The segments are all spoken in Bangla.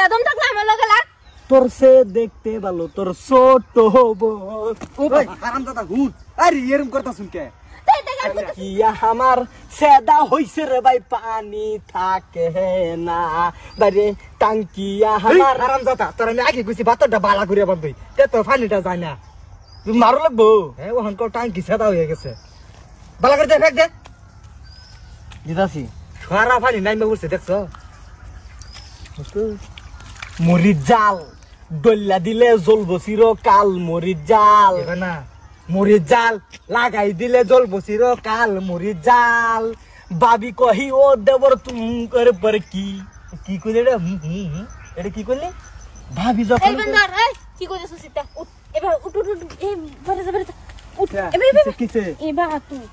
আদম থাকলে আমার লগে লাগ তোর সে দেখতে ভালো তোর ছোট বোন ও ভাই হারামজাদা হুট আরে এরম করতা শুন কে কিয়া আমার সেদা হইছে রে ভাই পানি থাকে না বাইরে টাঙ্কিয়া আমার হারামজাদা তোর আমি আগে কইছি বাতরটা বালা করিয়া বান্ধই তে তো পানিটা যায় না তুই মারো লাগবো হ্যাঁ ওখান কো টাঙ্কি সেদা হয়ে গেছে বালা করে দে ফেক দে দিদাসি সারা পানি নাইমে উঠছে দেখছো মরিচ জাল দল্লা দিলে জ্বলবো চিরকাল মরিচ জাল না মরিচ জাল লাগাই দিলে জ্বলবো চিরকাল মরিচ জাল বাবি কহি ও দেবর তুম করে পর কি কি কইলে রে এটা কি করলি ভাবি এই যখন বন্দার এই কি কইছস সিতা এবার উঠ উঠ উঠ এই বারে যাবে উঠ কিসে কিসে এবার তুই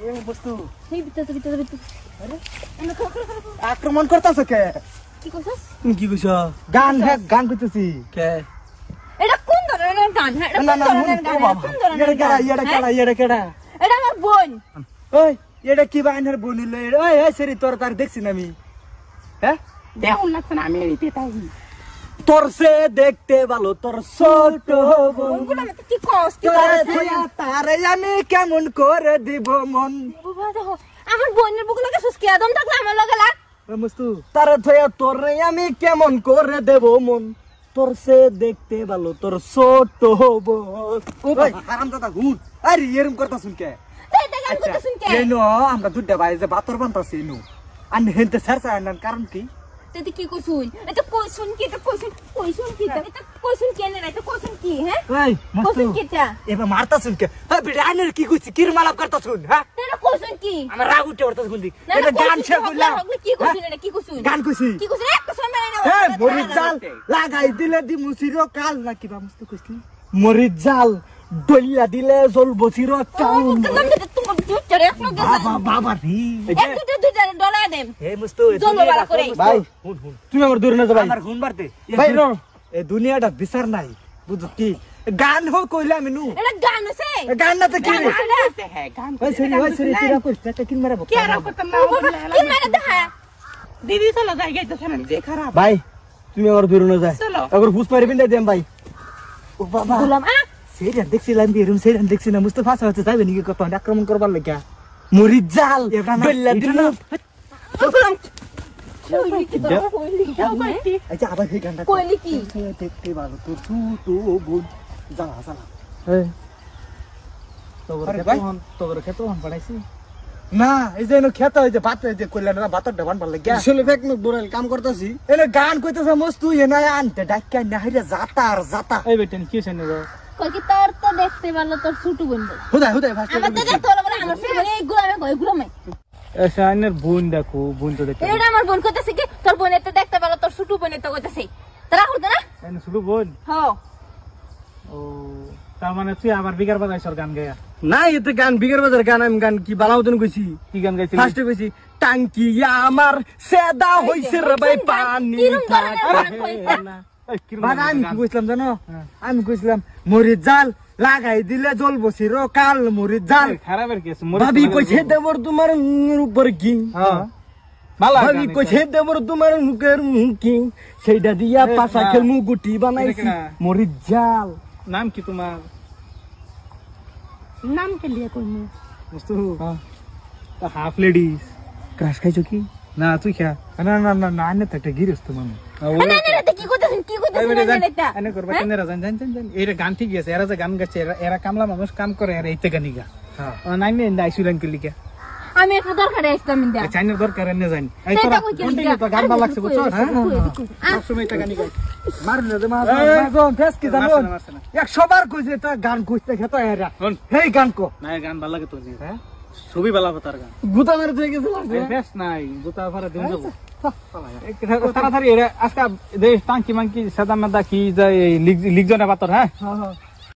এই বস্তু এই ভিতর আরে আক্রমণ করতাছ কে কি কইছস তুমি কি কইছ গান হ্যাঁ গান কইতেছি কে এটা কোন ধরনের গান হ্যাঁ এটা কোন ধরনের গান কোন ধরনের গান এটা কেডা এটা আমার বোন ওই এটা কি বাইনের বনিল ওই এই সরি তোর তার দেখছি না আমি হ্যাঁ দেউন লাগছ না আমি এইতে তাই তোর সে দেখতে ভালো তোর ছোট বোন কোনগুলো আমি কি কষ্ট তারে আমি কেমন করে দিব মন বাবা দেখো আমার বোনের বুকলকে সুস্কি আদম থাকলে আমার লগে লাগ মস্তু তার থয়া তোরে আমি কেমন করে দেব মন তোর সে দেখতে ভালো তোর ছোট বোন ওই হারামজাদা হুট আরে এরম করতা শুন কে এটা গান করতে শুন কে এনো আমরা দুটা ভাই যে বাতর বানতাছি এনো আন হেনতে সারসা আনার কারণ কি তুই কি কইছুন এটা কইছুন কি এটা কইছুন কি এটা কইছুন কি না এটা কইছুন কি হ্যাঁ এই মস্তু কইছুন কি এটা এবার মারতা শুন কে হ্যাঁ বিড়া আনের কি কইছি কির মালাপ করতা শুন হ্যাঁ এটা কইছুন কি আমার রাগ উঠে উঠতা শুন দি এটা গান শেষ কইলা কি কইছুন এটা কি কইছুন গান কইছি কি কইছুন এক কইছুন মানে না এ মরিচ জাল লাগাই দিলে দি মুসিরো কাল নাকি বা মস্তু কইছি মরিচ জাল দল্লা দিলে জ্বলবো চিরকাল বাবা রে ডলা দেম এ মস্তু জলো বালা করে ভাই তুমি আমার দূরে না যাবাই আমার হুন বাড়তে ভাই রো এই দুনিয়াটা বিচার নাই বুঝছ কি গান হো কইলা মেনু এটা গান আছে গান না তো কি রে হ্যাঁ গান ওই সরি কিরা কইছ তা কিন মারা কি আর করতাম না কি মানে দেখা দিদি চলো যাই গাইতেছ না যে খারাপ ভাই তুমি আমার দূরে না যাই একবার হুস মারি বিন্দা দেম ভাই ও বাবা বললাম সেইরান দেখছিলাম বিরুম সেইরান দেখছি না মুস্তফা সাথে যাবে নাকি কত আক্রমণ করবার লাগা মরিচ জাল দল্লা দিলে বললাম আচ্ছা আবার এই গানটা কইলি কি দেখতে ভালো তোর ছোট বোন জানা জানা এই আরে ভাই তোর খেতো হন পড়াইছি না এই যে এনো খেতো এই যে ভাত এই যে কইলা না ভাতর ডাবান ভাল লাগা আসলে ফেক নক বড়াল কাম করতাছি এনে গান কইতেছ মস্তু এনা আনতে ডাক্কা না হইরা জাতা এই বেটেন কি শুনে গো কই কি তোর তো দেখতে ভালো তোর ছোট বোন হুদাই ফাস্ট আমার তো দেখতে ভালো আমার ছোট বোন এইগুলো আমি এসা আইনের বোন দেখো বোন তো দেখতে এটা আমার বোন কইতাছে কি তোর বোনের তো দেখতে ভালো তোর ছোট বোনের তো কইতাছে তারা হতো না আইনে শুধু বোন হ্যাঁ ও তার মানে তুই আবার বিগার বাজাইছর গান গায়া না এতে গান বিগার বাজার গান আমি গান কি বালাউতন কইছি কি গান গাইছিস ফার্স্টে কইছি টাঙ্কিয়া আমার সেদা হইছে রে ভাই পানি থাকে না বাবা আমি কি কইছিলাম জানো আমি কইছিলাম মরিচ জাল লাগাই দিলে জ্বলবো চিরকাল মরিচ জাল খারাপের কেস ভাবি কইছে দেবর তোমার উপর কি হ্যাঁ ভালো ভাবি কইছে দেবর তোমার মুখের কি সেইটা দিয়া পাশা খেলমু গুটি বানাইছি মরিচ জাল নাম কি তোমার নাম কে লিয়া কইমু মস্তু হাফ লেডিস ক্রাশ খাইছো কি না তুই খা না না না না আনে তো একটা গিরস্ত মানুষ না কি কইতাছেন এটা এনে করবা কেন জান এর গান ঠিক আছে এরা যে গান গাচ্ছে এরা কামলা মানুষ কাম করে এরা এইতে গানি গা হ্যাঁ নাই নে আইসুরান কে লিখা আমি একটা দরকারে আসতাম ইন্দা চাইনার দরকার এনে জানি এই তোরা কন্টিনিউ তো গান ভালো লাগছে বুঝছো হ্যাঁ সব সময় এটা গানি গাই মারলে দে মা ফেস কি জানো 100 বার কইছে তা গান কইতে খেত এরা হেই গান কো না গান ভালো লাগে তো হ্যাঁ ছবি ভালো হতার গান গুতা মেরে দিয়ে গেছে লাগবে বেশ নাই গুতা ভরা দিন যাব তাড়াতাড়ি এরা আজকে দেশ টাঙ্কি মাঙ্কি সাদা মাদা কি যায় লিগজনে বাতর হ্যাঁ